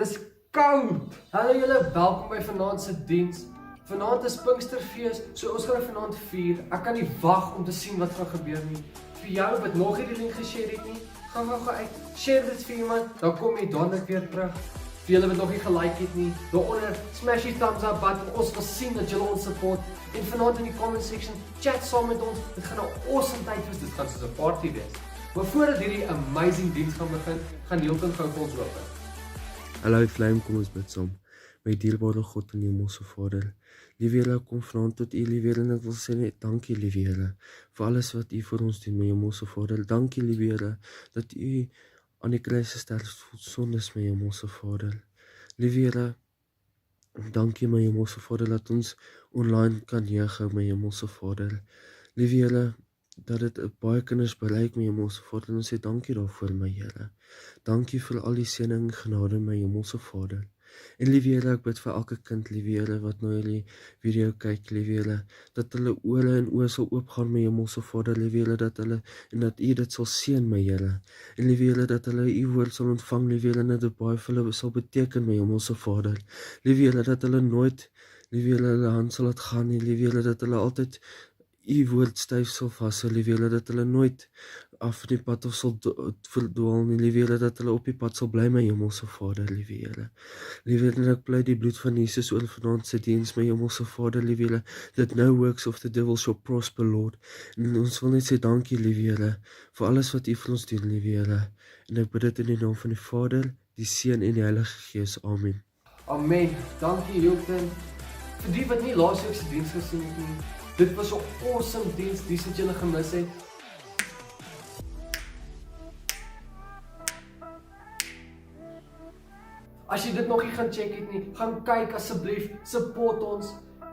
Dis koud. Hallo julle, welkom by vanaand se diens. Vanaand is Pinksterfees, so ons gaan vanaand vier. Ek kan nie wag om te sien wat gaan gebeur nie. Vir jou wat nog nie die link geshare het nie, gaan uit. Share dit vir iemand, dan kom jy dadelik weer terug. Vir julle wat nog nie gelike het nie, daaronder smash die thumbs up button. Ons wil sien dat julle ons support. En vanaand in die comment section chat saam met ons. Dit gaan 'n awesome tyd wees. Dit gaan soos 'n party wees. Maar voordat hierdie amazing diens gaan begin, gaan Nielton gou vir ons open. Hallo Flame, kom ons bid saam. My dierbare God en Hemelse Vader, liewe Here, ek kom vanaand tot U, liewe Here, en ek wil sê net dankie, liewe Here, vir alles wat U vir ons doen, my Hemelse Vader. Dankie, liewe Here, dat U aan die kruis gesterf het vir sondes, my Hemelse Vader. Liewe Here, dankie, my Hemelse Vader, dat ons online kan neerhou, my Hemelse Vader. Liewe Here, dat dit baie kinders bereik, my Hemelse Vader, en ons sê dankie daarvoor, my Here. Dankie vir al die seëning en genade, my Hemelse Vader. En liewe Here, ek bid vir elke kind, liewe Here, wat nou hierdie video kyk, liewe Here, dat hulle ore en oë sal oopgaan, my Hemelse Vader, liewe Here, dat hulle, en dat U dit sal seën, my Here. En liewe Here, dat hulle U woord sal ontvang, liewe Here, en dat dit baie vir hulle sal beteken, my Hemelse Vader. Liewe Here, dat hulle nooit, liewe Here, hulle hand sal laat gaan nie, liewe Here, dat hulle altyd U woord styf sal vashou, liewe Here, dat hulle nooit af die pad of sal verdwaal nie, liewe Here, dat hulle op die pad sal bly, my Hemelse Vader, liewe Here. Liewe Here, en ek pleit die bloed van Jesus oor vanaand se diens, my Hemelse Vader, liewe Here, that no works of the devil shall prosper, Lord. En ons wil net sê dankie, liewe Here, vir alles wat U vir ons doen, liewe Here. En ek bid dit in die naam van die Vader, die Seun en die Heilige Gees. Amen. Amen. Dankie Hilton. Vir die wat nie laasweek se diens gesien het nie, dit was 'n awesome diens, dis wat julle gemis het. As jy dit nog nie gaan check het nie, gaan kyk asseblief, support ons.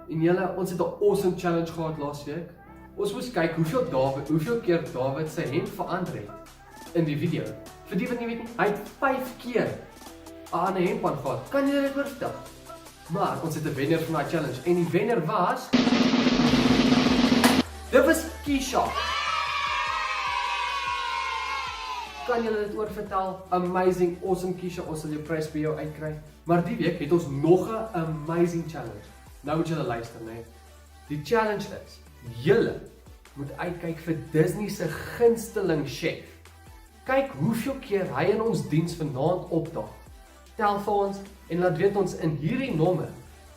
En julle, ons het 'n awesome challenge gehad laasweek. Ons moes kyk hoeveel keer David sy hemp verander het in die video. Vir die wat nie weet nie, hy het 5 keer 'n ander hemp aangehad. Kan jy dit oor vertel? Maar ons het 'n wenner van daai challenge en die wenner was dit was Keisha. Kan julle dit oor vertel? Amazing, awesome Keisha, ons sal jou prys by jou uitkry. Maar die week het ons nog 'n amazing challenge. Nou moet julle luister, né? Die challenge is, julle moet uitkyk vir Disney se gunsteling chef. Kyk hoeveel keer hy in ons diens vanaand opdaag. Tel vir ons en laat weet ons in hierdie nommer.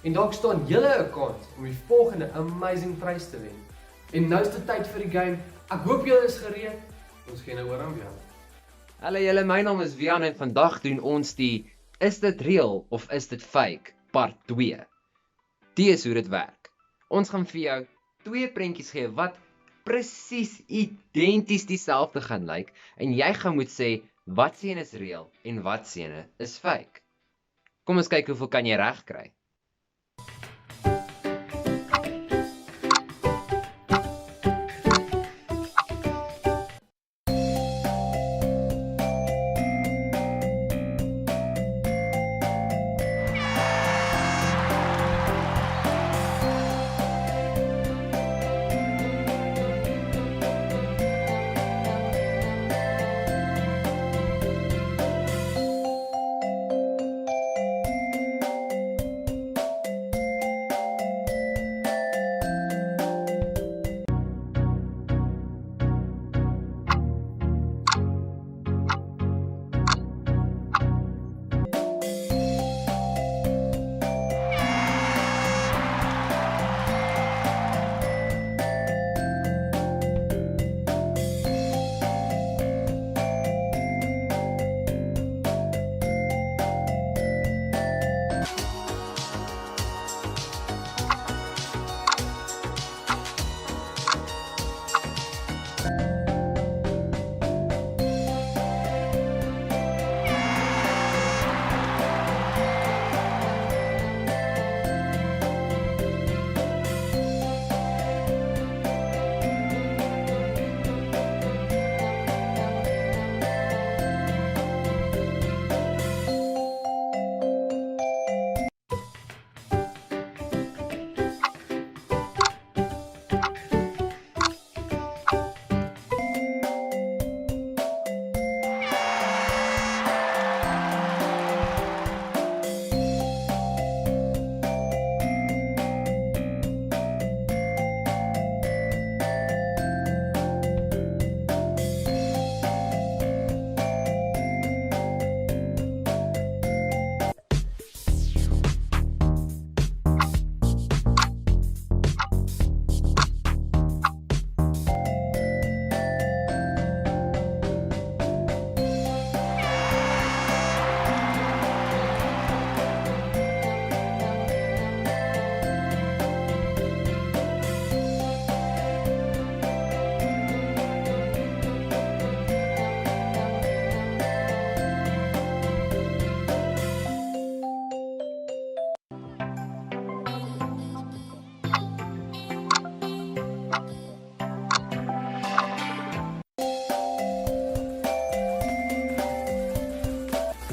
En dalk staan julle 'n kans om die volgende amazing prys te wen. En nou is dit tyd vir die game. Ek hoop julle is gereed. Ons gaan nou oor aan Wian. Hallo julle, my naam is Wian en vandag doen ons die Is dit real of is dit fake part 2. Dit is hoe dit werk. Ons gaan vir jou 2 prentjies gee wat presies identies dieselfde gaan lyk en jy gaan moet sê wat se een is real en wat se een is fake. Kom ons kyk hoeveel kan jy reg kry.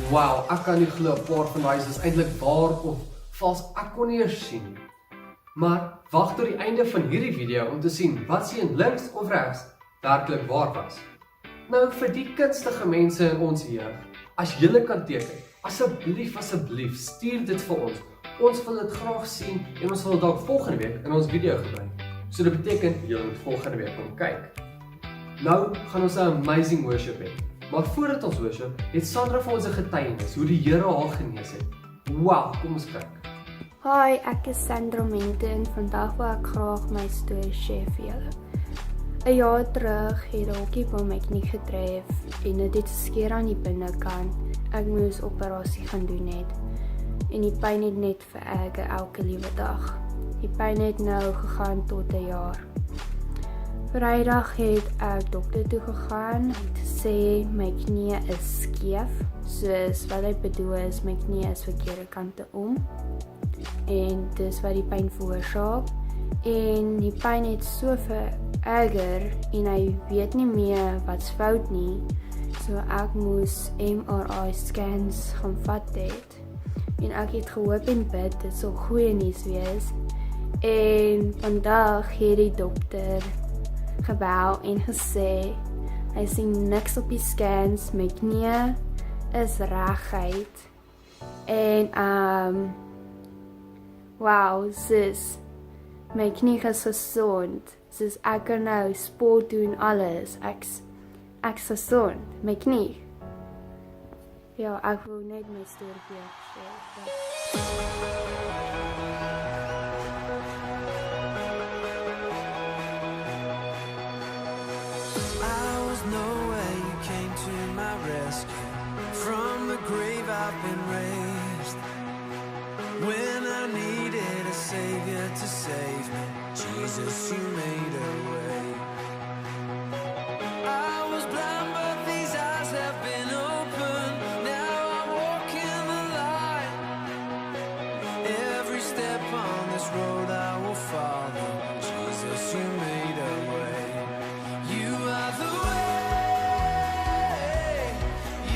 Wow, ek kan nie glo 'n paar van daai is eintlik waar of vals. Ek kon nie eers sien nie. Maar wag tot die einde van hierdie video om te sien wat sien links of regs werklik waar was. Nou vir die kunstige mense in ons jeug, as julle kan teken, asseblief stuur dit vir ons. Ons wil dit graag sien en ons wil dit dalk volgende week in ons video gebruik. So dit beteken julle moet volgende week kom kyk. Nou gaan ons 'n amazing worship hê. Maar voordat ons worship, het Sandra vir ons 'n getuienis hoe die Here haar genees het. Wow, kom ons kyk. Hi, ek is Sandra Mente en vandag wil ek graag my storie share vir julle. 'n jaar terug het 'n hokkiebal my knie getref en dit het skeer aan die binnekant. Ek moes operasie gaan doen het. En die pyn het net vererger elke liewe dag. Die pyn het nou gegaan tot 1 jaar. Vrydag het ek dokter toe gegaan. Hy het gesê my knie is skeef. Soos wat hy bedoel is, my knie is verkeerde kante om. En dis wat die pyn veroorsaak. En die pyn het so vererger en hy weet nie meer wat's fout nie. So ek moes MRI scans gaan vat het. En ek het gehoop en bid, dit sal goeie nuus wees. En vandag het die dokter gebel en gesê, hy sien niks op die scans, my knie is reguit. En wow, sis, my knie is gesond. Sis, ek kan nou sport doen, alles. Ek's gesond, my knie. Ja, ek wil net my storie vir jou share. I was nowhere, you came to my rescue. From the grave I've been raised. When I needed a savior to save me, Jesus, you made a way. I was blind, but these eyes have been opened. Now I walk in the light. Every step on this road I will follow. Jesus, you made a way. You are the way.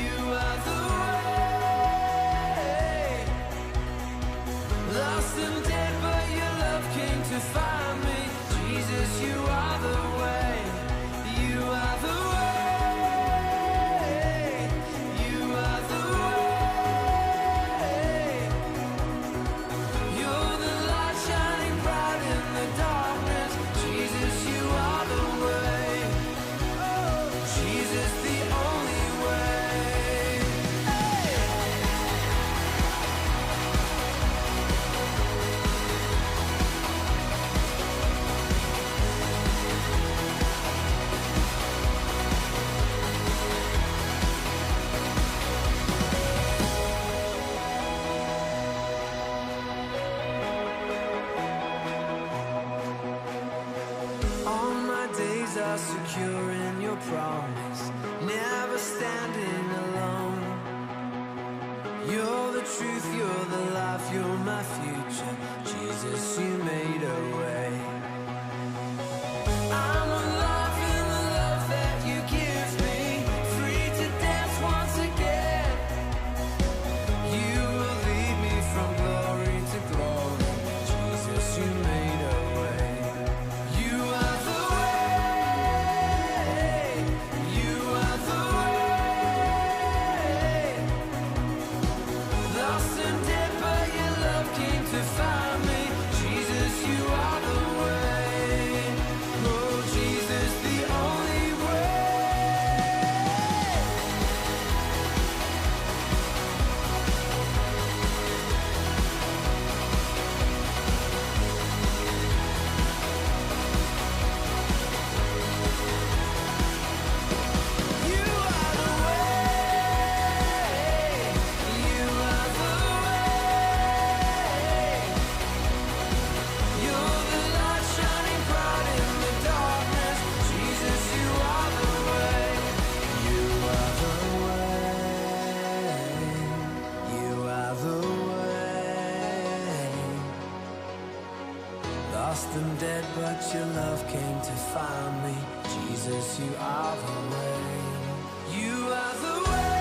You are the way. Lost and dead, but your love came to find me. Jesus, you are the way. You are the way. You are the way. You're the light shining bright in the darkness. Jesus, you are the way. Jesus, the only way. All my days are secure in your promise, never standing alone. You're the truth, you're the life, you're my future. Jesus, you made a way. I'm alive in the love that you give me, free to dance once again. You will lead me from glory to glory. Jesus, you made a way. You are the way. You are the way. Lost and dead, but your love came to find me. Jesus, you are the way. Oh, Jesus, the only way. You are the way. You are the way. You're the light shining bright in the darkness. Jesus, you are the way. You are the way. You are the way. Lost and dead, but your love came to find me. Jesus, you are the way. You are the way.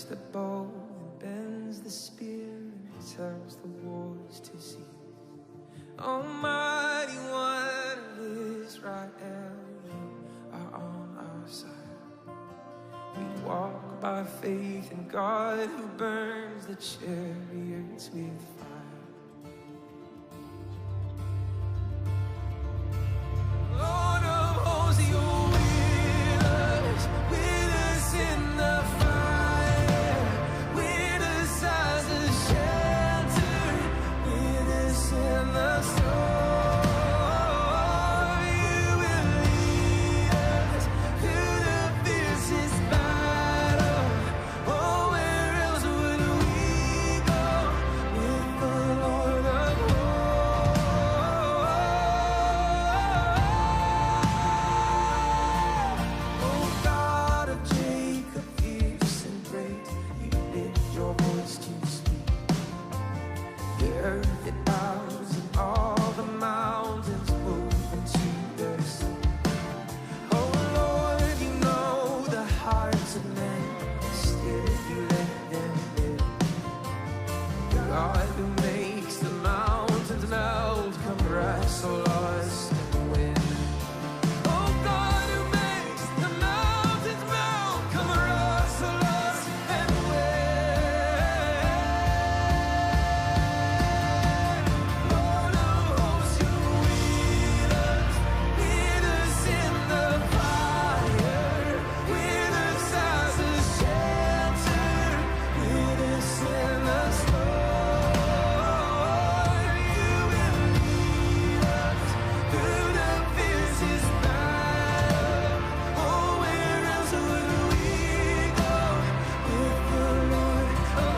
breaks the bow and bends the spear and tells the wars to cease. Almighty One of Israel, you are on our side. We walk by faith in God who burns the chariots with fire. Lord of hosts, you're with us in the fire, with us as a shelter, with us in the storm. You will lead us through the fiercest battle. Oh, where else would we go with the Lord of hosts? Oh, God of Jacob, fierce and great, you lift your voice to speak. The earth it bows and all the mountains move into their sea. Oh Lord, you know the hearts of men, still you let them live. God who makes the mountains melt, come wrestle us and win. Oh God who makes the mountains melt, come wrestle us and win. Lord of hosts, you're with us in the fire, with us as a shelter, with us in the storm. You will lead us through the fiercest battle. Oh, where else would we go with the Lord of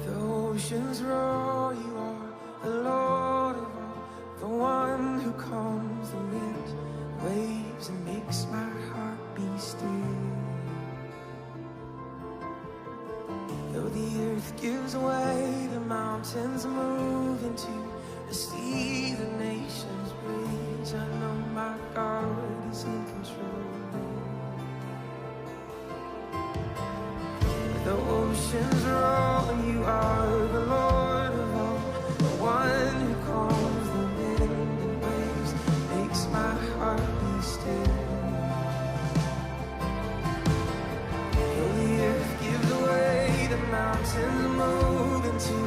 The oceans roar, you are the Lord of all, the one who calms the wind, waves and makes my heart be still. Though the earth gives way, the mountains move into the sea, the nations rage. I know my God is in control. The oceans roll, you are the Lord of all, the one who calms the wind and waves, makes my heart be still. Though the earth gives way, the mountains move into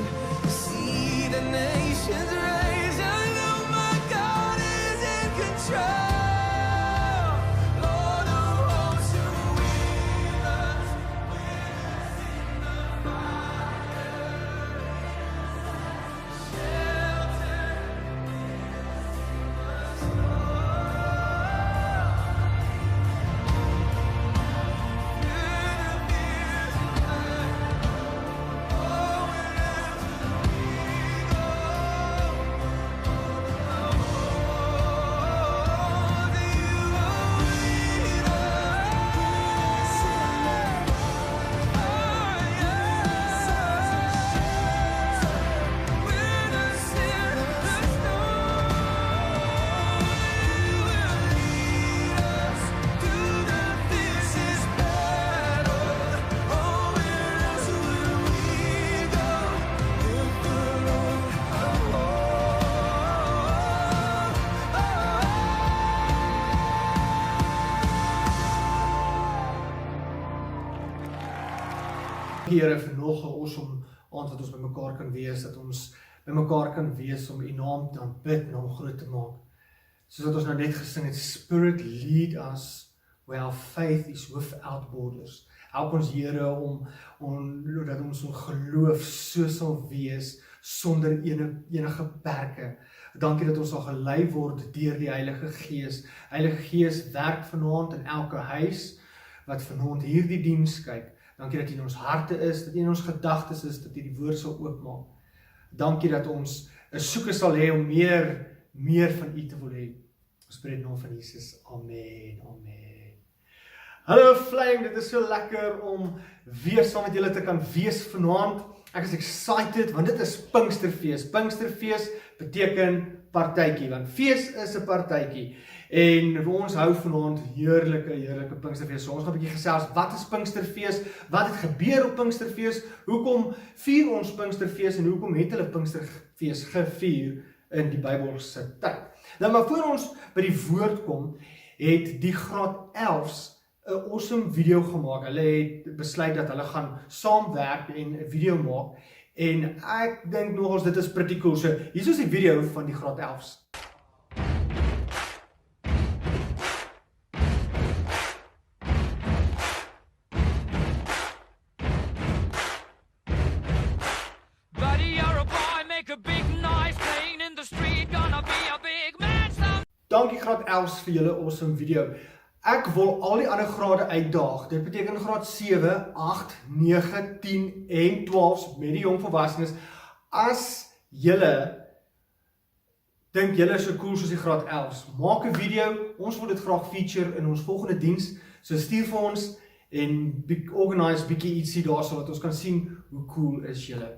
the sea, the nations rage. I know my God is in control. Lord of hosts, you're with us in the fire, shelter in the storm. Through the fiercest battle, oh, where else would we go? Here vir nog 'n awesome aand wat ons bymekaar kan wees, dat ons bymekaar kan wees om U naam te aanbid en hom groot te maak. Soos wat ons nou net gesing het, Spirit lead us where our faith is without borders. Help ons Here om dat ons geloof so sal wees sonder enige perke. Dankie dat ons sal gelei word deur die Heilige Gees. Heilige Gees werk vanaand in elke huis wat vanaand hierdie diens kyk. Dankie dat U in ons harte is, dat U in ons gedagtes is, dat U die woord sal oopmaak. Dankie dat ons 'n soeke sal hê om meer van U te wil hê. Ons bid in die naam van Jesus. Amen. Amen. Hallo Flame, dit is so lekker om weer saam met julle te kan wees vanaand. Ek is excited want dit is Pinksterfees. Pinksterfees beteken partytjie, want fees is 'n partytjie. En ons hou vanaand heerlike Pinksterfees. So ons gaan 'n bietjie gesels, wat is Pinksterfees? Wat het gebeur op Pinksterfees? Hoekom vier ons Pinksterfees en hoekom het hulle Pinksterfees gevier in die Bybelse tyd? Nou maar voor ons by die woord kom, het die graad 11s 'n awesome video gemaak. Hulle het besluit dat hulle gaan saamwerk en 'n video maak. En ek dink nogals dit is pretty cool. So hier is die video van die graad 11s. Buddy, you're a boy, make a big noise, playing in the street, gonna be a big man some. Dankie graad 11s vir julle awesome video. Ek wil al die ander grade uitdaag. Dit beteken graad 7, 8, 9, 10 en 12s met die jong volwassenes. As julle dink julle is so cool soos die graad 11s, maak 'n video. Ons wil dit graag feature in ons volgende diens. So stuur vir ons en organise bietjie ietsie daar sodat ons kan sien hoe cool is julle.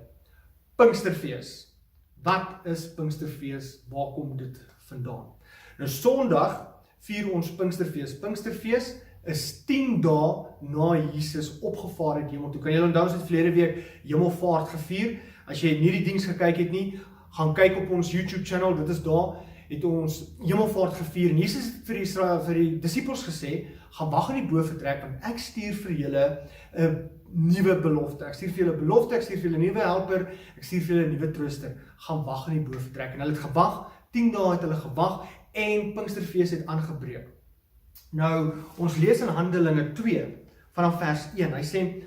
Pinksterfees. Wat is Pinksterfees? Waar kom dit vandaan? Nou Sondag vier ons Pinksterfees. Pinksterfees is 10 dae na Jesus opgevaar het hemel toe. Kan julle onthou ons het verlede week Hemelvaart gevier? As jy nie die diens gekyk het nie, gaan kyk op ons YouTube channel. Dit is daar het ons Hemelvaart gevier. En Jesus het vir die disippels gesê, gaan wag in die bofortrek want ek stuur vir julle 'n nuwe belofte. Ek stuur vir julle belofte, ek stuur vir julle 'n nuwe helper, ek stuur vir julle 'n nuwe trooster. Gaan wag in die bofortrek. En hulle het gewag, 10 dae het hulle gewag en Pinksterfees het aangebreek. Nou, ons lees in Handelinge 2 vanaf vers 1. Hy sê,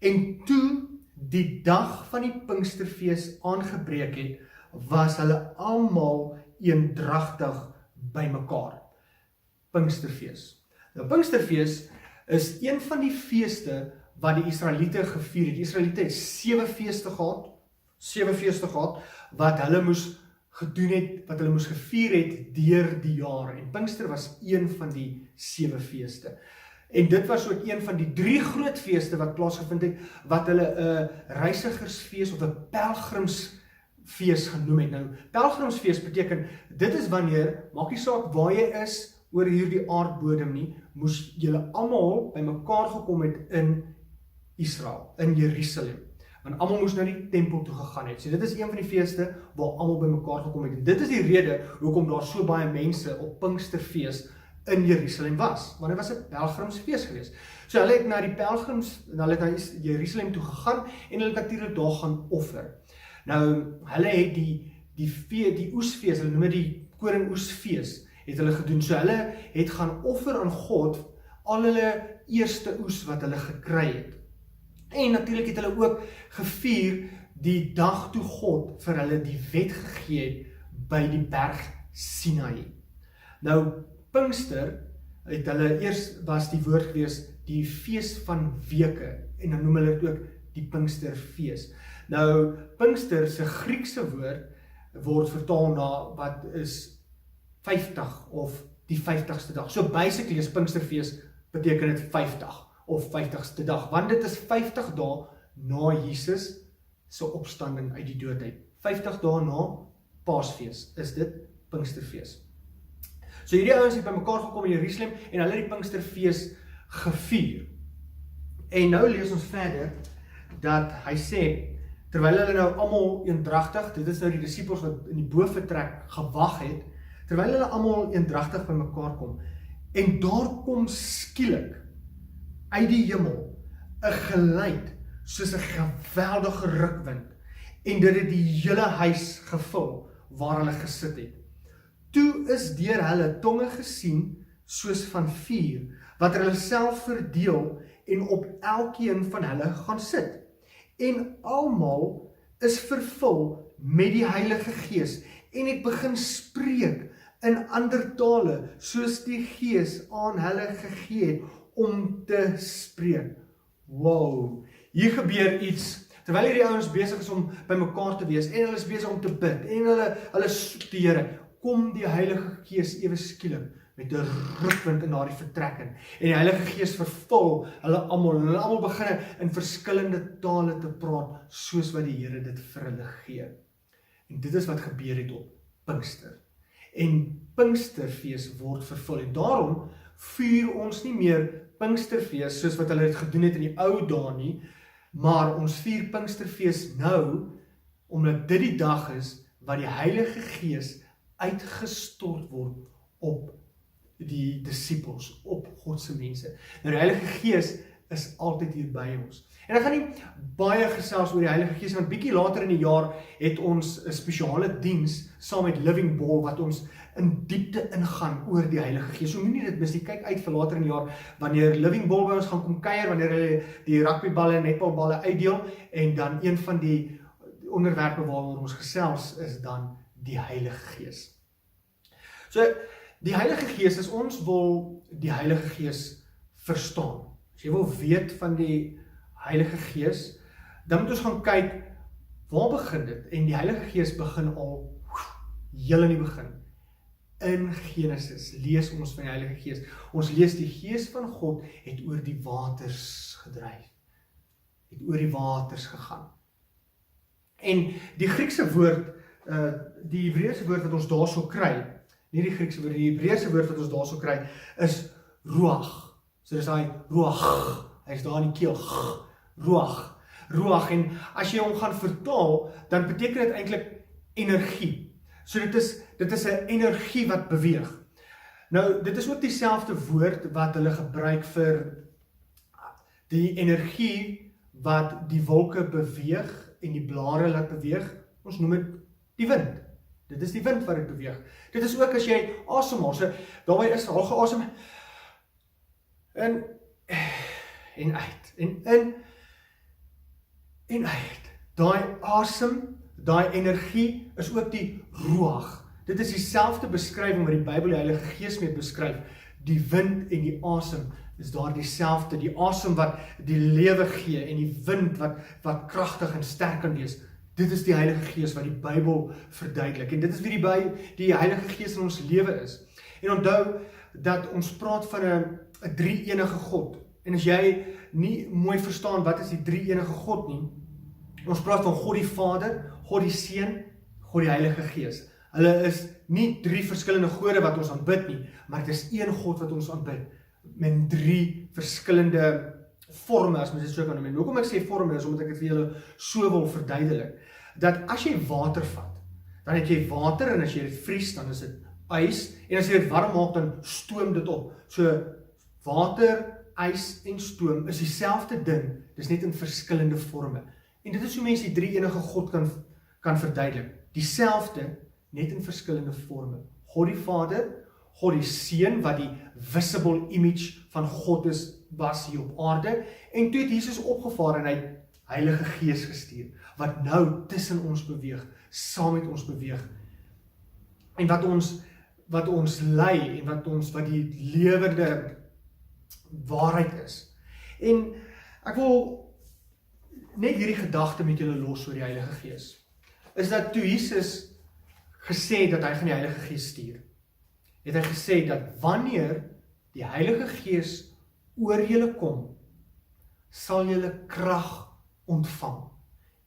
en toe die dag van die Pinksterfees aangebreek het, was hulle almal eendragtig bymekaar. Pinksterfees. Nou, Pinksterfees is een van die feeste wat die Israeliete gevier het. Die Israeliete het 7 feeste gehad, wat hulle moes gedoen het, wat hulle moes gevier het deur die jaar. En Pinkster was een van die 7 feeste. En dit was ook een van die 3 groot feeste wat plaasgevind het, wat hulle 'n reisigersfees of 'n pelgrimsfees genoem het. Nou, pelgrimsfees beteken, dit is wanneer, maak nie saak waar jy is oor hierdie aardbodem nie, moes julle almal bymekaar gekom het in Israel, in Jerusalem. Want almal moes na die tempel toe gegaan het. So dit is een van die feeste waar almal bymekaar gekom het. En dit is die rede hoekom daar so baie mense op Pinksterfees in Jerusalem was. Want dit was 'n pelgrimsfees geweest. So hulle het na die pelgrims, hulle het na Jerusalem toe gegaan en hulle het natuurlik daar gaan offer. Nou, hulle het die oesfees, hulle noem dit die koringoesfees, het hulle gedoen. So hulle het gaan offer aan God al hulle eerste oes wat hulle gekry het. En natuurlik het hulle ook gevier die dag toe God vir hulle die wet gegee het by die berg Sinai. Nou, Pinkster het hulle eers was die woord gewees die fees van weke en dan noem hulle dit ook die Pinksterfees. Nou, Pinkster se Griekse woord word vertaal na wat is 50 of die 50ste dag. So basically is Pinksterfees beteken dit 50 of 50ste dag, want dit is 50 dae na Jesus se opstanding uit die dood uit. 50 dae na Paasfees is dit Pinksterfees. So hierdie ouens het bymekaar gekom in Jerusalem en hulle het die Pinksterfees gevier. En nou lees ons verder dat hy sê, terwyl hulle nou almal eendragtig, dit is nou die disippels wat in die bofortrek gewag het, terwyl hulle almal eendragtig bymekaar kom, en daar kom skielik uit die hemel 'n geluid soos 'n geweldige rukwind en dit het die hele huis gevul waar hulle gesit het. Toe is deur hulle tonge gesien soos van vuur wat hulle self verdeel en op elkeen van hulle gaan sit. En almal is vervul met die Heilige Gees en het begin spreek in ander tale soos die Gees aan hulle gegee het om te spreek. Wow, hier gebeur iets, terwyl hierdie ouens besig is om by mekaar te wees, en hulle is besig om te bid, en hulle soek die Here, kom die Heilige Gees ewe skielik met 'n rukwind in daardie vertrek in. En die Heilige Gees vervul hulle almal en hulle almal begin in verskillende tale te praat soos wat die Here dit vir hulle gee. En dit is wat gebeur het op Pinkster. En Pinksterfees word vervul en daarom vier ons nie meer Pinksterfees soos wat hulle dit gedoen het in die ou dae nie, maar ons vier Pinksterfees nou omdat dit die dag is wat die Heilige Gees uitgestort word op die disippels, op Godse mense. Nou die Heilige Gees is altyd hier by ons. En ek gaan nie baie gesels oor die Heilige Gees, want bietjie later in die jaar het ons 'n spesiale diens saam met Living Ball wat ons in diepte ingaan oor die Heilige Gees. So moenie dit mis nie, kyk uit vir later in die jaar wanneer Living Ball by ons gaan kom kuier, wanneer hulle die rugbyballe en netbalballe uitdeel en dan een van die onderwerpe waaroor ons gesels is dan die Heilige Gees. So die Heilige Gees is ons wil die Heilige Gees verstaan. As jy wil weet van die Heilige Gees, dan moet ons gaan kyk waar begin dit en die Heilige Gees begin al heel in die begin. In Genesis lees ons van die Heilige Gees. Ons lees die Gees van God het oor die waters gedryf. Het oor die waters gegaan. En die Griekse woord, die Hebreëse woord wat ons daarso kry, nie die Griekse woord, die Hebreëse woord wat ons daarso kry, is ruach. So dis daai ruach, hy is daar in die keel, ruach, en as jy hom gaan vertaal, dan beteken dit eintlik energie. So dit is 'n energie wat beweeg. Nou, dit is ook dieselfde woord wat hulle gebruik vir die energie wat die wolke beweeg en die blare laat beweeg. Ons noem dit die wind. Dit is die wind wat dit beweeg. Dit is ook as jy asemhaal, so daarby is haal geasem in en uit, en in en uit. Daai asem, daai energie is ook die ruach. Dit is dieselfde beskrywing wat die Bybel die Heilige Gees mee beskryf. Die wind en die asem is daar dieselfde. Die asem wat die lewe gee en die wind wat kragtig en sterk kan wees. Dit is die Heilige Gees wat die Bybel verduidelik. En dit is wie die Heilige Gees in ons lewe is. En onthou dat ons praat van 'n drie-enige God. En as jy nie mooi verstaan wat is die drie-enige God nie, ons praat van God die Vader, God die Seun, God die Heilige Gees. Hulle is nie drie verskillende gode wat ons aanbid nie, maar dit is een God wat ons aanbid, met drie verskillende forme, as mens dit so kan noem. En hoekom ek sê forme is, omdat ek dit vir julle so wil verduidelik, dat as jy water vat, dan het jy water, en as jy dit vries, dan is dit ys, en as jy dit warm maak, dan stoom dit op. So, water, ys en stoom is dieselfde ding, dis net in verskillende forme. En dit is hoe mense die drie-enige God kan verduidelik. Dieselfde, net in verskillende forme. God die Vader, God die Seun, wat die visible image van God was hier op aarde, en toe het Jesus opgevaar en hy Heilige Gees gestuur, wat nou tussen ons beweeg, saam met ons beweeg, en wat ons lei, en wat die lewende waarheid is. En ek wil net hierdie gedagte met julle los oor die Heilige Gees, is dat toe Jesus gesê dat hy gaan die Heilige Gees stuur, het hy gesê dat wanneer die Heilige Gees oor julle kom, sal julle krag ontvang,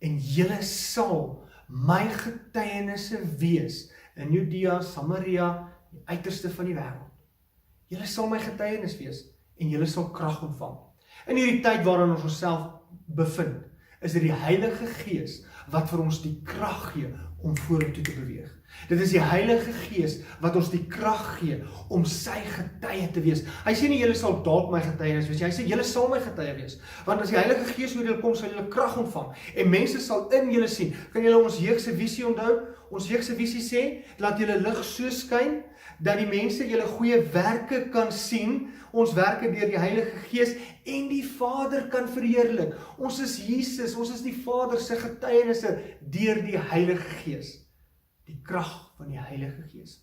en julle sal my getuienisse wees, in Judea, Samaria, die uiterste van die wêreld. Julle sal my getuienis wees, en julle sal krag ontvang. In hierdie tyd waarin ons onsself bevind, is dit die Heilige Gees wat vir ons die krag gee om vorentoe te beweeg. Dit is die Heilige Gees wat ons die krag gee om sy getuie te wees. Hy sê nie julle sal dalk my getuienis wees, hy sê julle sal my getuie wees. Want as die Heilige Gees oor julle kom, sal julle krag ontvang en mense sal in julle sien. Kan julle ons jeugse visie onthou? Ons jeugse visie sê, laat julle lig so skyn dat die mense julle goeie werke kan sien. Ons werke deur die Heilige Gees en die Vader kan verheerlik. Ons is Jesus, ons is die Vader se getuienisse deur die Heilige Gees. Die krag van die Heilige Gees.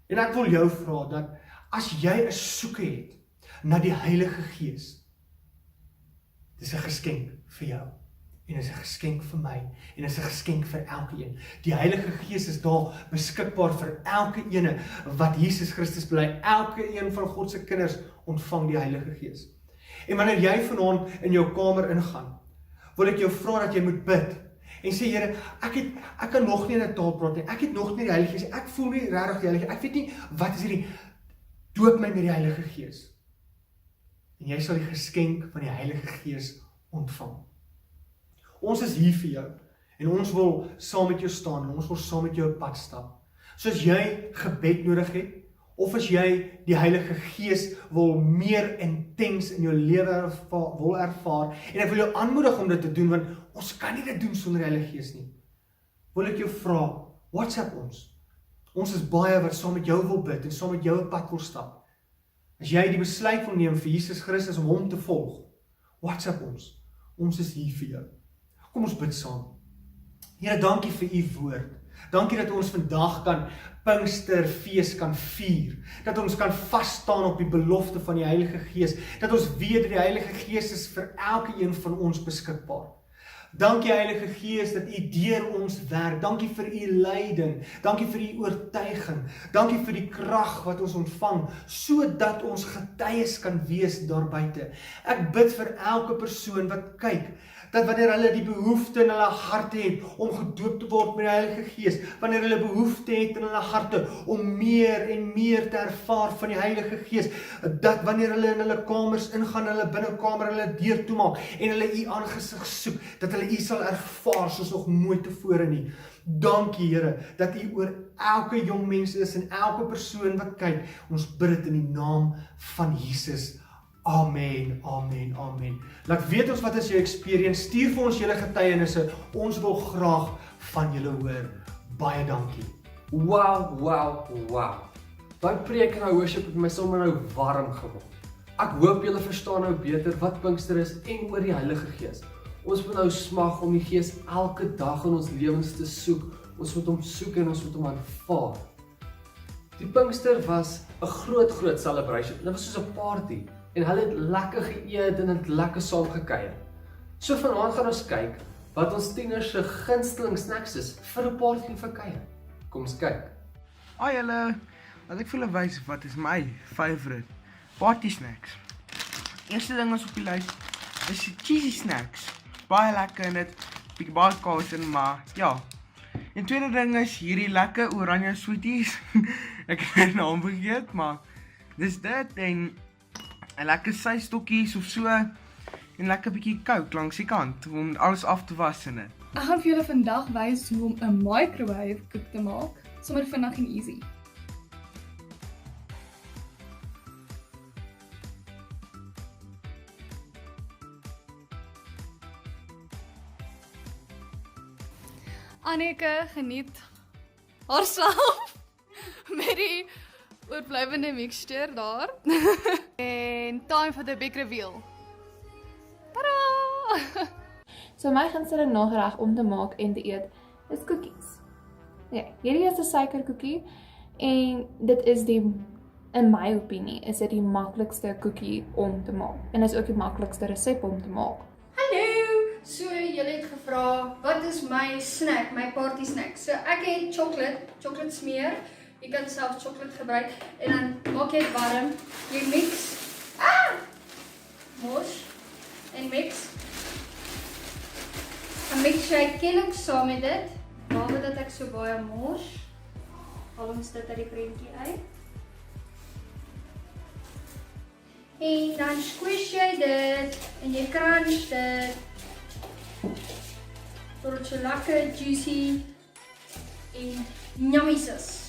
En ek wil jou vra dat as jy 'n soeke het na die Heilige Gees, dis 'n geskenk vir jou en is 'n geskenk vir my en is 'n geskenk vir elkeen. Die Heilige Gees is daar beskikbaar vir elke ene wat Jesus Christus bely. Elke een van God se kinders ontvang die Heilige Gees. En wanneer jy vanaand in jou kamer ingaan, wil ek jou vra dat jy moet bid en sê, Here, ek kan nog nie in 'n taal praat nie. Ek het nog nie die Heilige Gees. Ek voel nie regtig die Heilige Gees. Ek weet nie wat is hierdie. Doop my met die Heilige Gees. En jy sal die geskenk van die Heilige Gees ontvang. Ons is hier vir jou en ons wil saam met jou staan en ons wil saam met jou op pad stap. So as jy gebed nodig het, of as jy die Heilige Gees wil meer intens in jou lewe wil ervaar, en ek wil jou aanmoedig om dit te doen, want ons kan nie dit doen sonder die Heilige Gees nie. Wil ek jou vra, WhatsApp ons. Ons is baie wat saam met jou wil bid en saam met jou op pad wil stap. As jy die besluit wil neem vir Jesus Christus om hom te volg, WhatsApp ons. Ons is hier vir jou. Kom ons bid saam. Here, dankie vir u woord. Dankie dat ons vandag kan Pinksterfees kan vier. Dat ons kan vas staan op die belofte van die Heilige Gees. Dat ons weet dat die Heilige Gees is vir elke een van ons beskikbaar. Dankie Heilige Gees dat u deur ons werk. Dankie vir u leiding. Dankie vir u oortuiging. Dankie vir die krag wat ons ontvang, sodat ons getuies kan wees daar buite. Ek bid vir elke persoon wat kyk, dat wanneer hulle die behoefte in hulle harte het om gedoop te word met die Heilige Gees, wanneer hulle behoefte het in hulle harte om meer en meer te ervaar van die Heilige Gees, dat wanneer hulle in hulle kamers ingaan, hulle binnekamer hulle deur toemaak en hulle u aangesig soek, dat hulle u sal ervaar soos nog nooit tevore nie. Dankie Here, dat u oor elke jong mens is en elke persoon wat kyk. Ons bid dit in die naam van Jesus. Amen, amen, amen. Laat weet ons wat is jou experience. Stuur vir ons julle getuienisse. Ons wil graag van julle hoor. Baie dankie. Wow. Daai preek en daai worship het my sommer nou warm geword. Ek hoop julle verstaan nou beter wat Pinkster is en oor die Heilige Gees. Ons moet nou smag om die Gees elke dag in ons lewens te soek. Ons moet hom soek en ons moet hom aanvaar. Die Pinkster was 'n groot celebration. Dit was soos 'n party. En hulle het lekker geëet en het lekker saam gekuier. So vanaand gaan ons kyk wat ons tieners se gunsteling snacks is vir 'n party vir kuier. Kom ons kyk. Hi julle, laat ek vir julle wys wat is my favourite party snacks. Eerste ding is op die lys is die cheesy snacks. Baie lekker en dit bietjie baie kaas in, maar ja. En tweede ding is hierdie lekker oranje sweeties. Ek het die naam vergeet, maar dis dit en 'n lekker systokkies of so en lekker bietjie Coke langs die kant om alles af te was in dit. Ek gaan vir julle vandag wys hoe om 'n microwave koek te maak, sommer vinnig en easy. Anneke geniet haarself met die oorblywende mixture daar. En time for the big reveal. Tada! So my gunsteling nagereg om te maak en te eet is koekies. Ja, hierdie is 'n suikerkoekie en dit is in my opinie, is dit die maklikste koekie om te maak. En is ook die maklikste resep om te maak. Hallo! So, julle het gevra, wat is my snack, my party snack? So, ek het chocolate smeer. Jy kan self chocolate gebruik en dan maak jy dit warm. Jy mix. Mos en mix. Dan mix jy Kellogg's saam met dit. Behalwe dat ek so baie mos. Haal ons dit uit die prentjie uit. En dan squish jy dit en jy crunch dit. Totdat dit so lekker juicy en yummy is.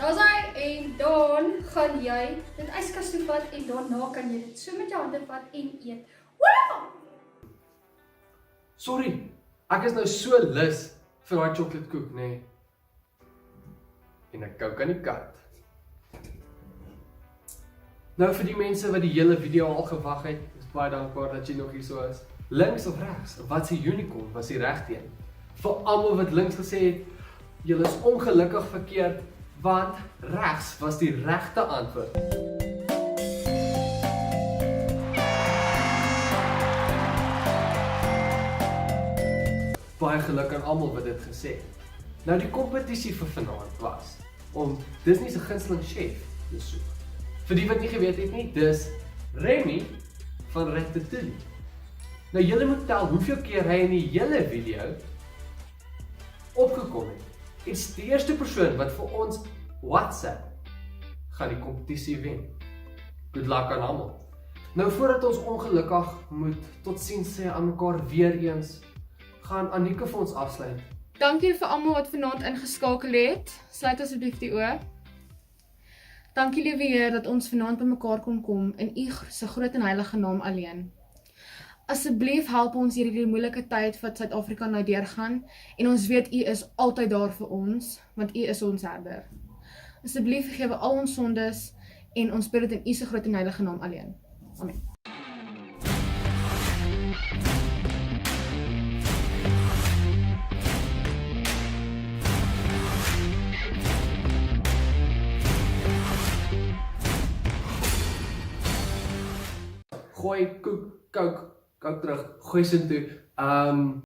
Daar's hy en dan gaan jy dit yskas toe vat en daarna kan jy dit so met jou hande vat en eet. Wow! Sorry, ek is nou so lus vir daai chocolate koek, nê. En 'n Coke aan die kant. Nou vir die mense wat die hele video al gewag het, is baie dankbaar dat jy nog hier so is. Links of regs, wat se unicorn was die regteen? Vir almal wat links gesê het, julle is ongelukkig verkeerd, want regs was die regte antwoord. Baie geluk aan almal wat dit gesê het. Nou die kompetisie vir vanaand was om Disney se gunsteling chef te soek. Vir die wat nie geweet het nie, dis Remy van Ratatouille. Nou julle moet tel hoeveel keer hy in die hele video opgekom het. En die eerste persoon wat vir ons WhatsApp gaan die kompetisie wen. Good luck aan almal. Nou voordat ons ongelukkig moet totsiens sê aan mekaar weer eens, gaan Annika vir ons afsluit. Dankie vir almal wat vanaand ingeskakel het. Sluit asseblief die oë. Dankie liewe Heer dat ons vanaand bymekaar kon kom in U se groot en heilige naam alleen. Asseblief help ons hierdie moeilike tyd wat Suid-Afrika nou deurgaan en ons weet U is altyd daar vir ons, want U is ons herder. Asseblief vergewe al ons sondes en ons bid dit in U se groot en heilige naam alleen. Amen. Gooi kook terug, gooi sin toe.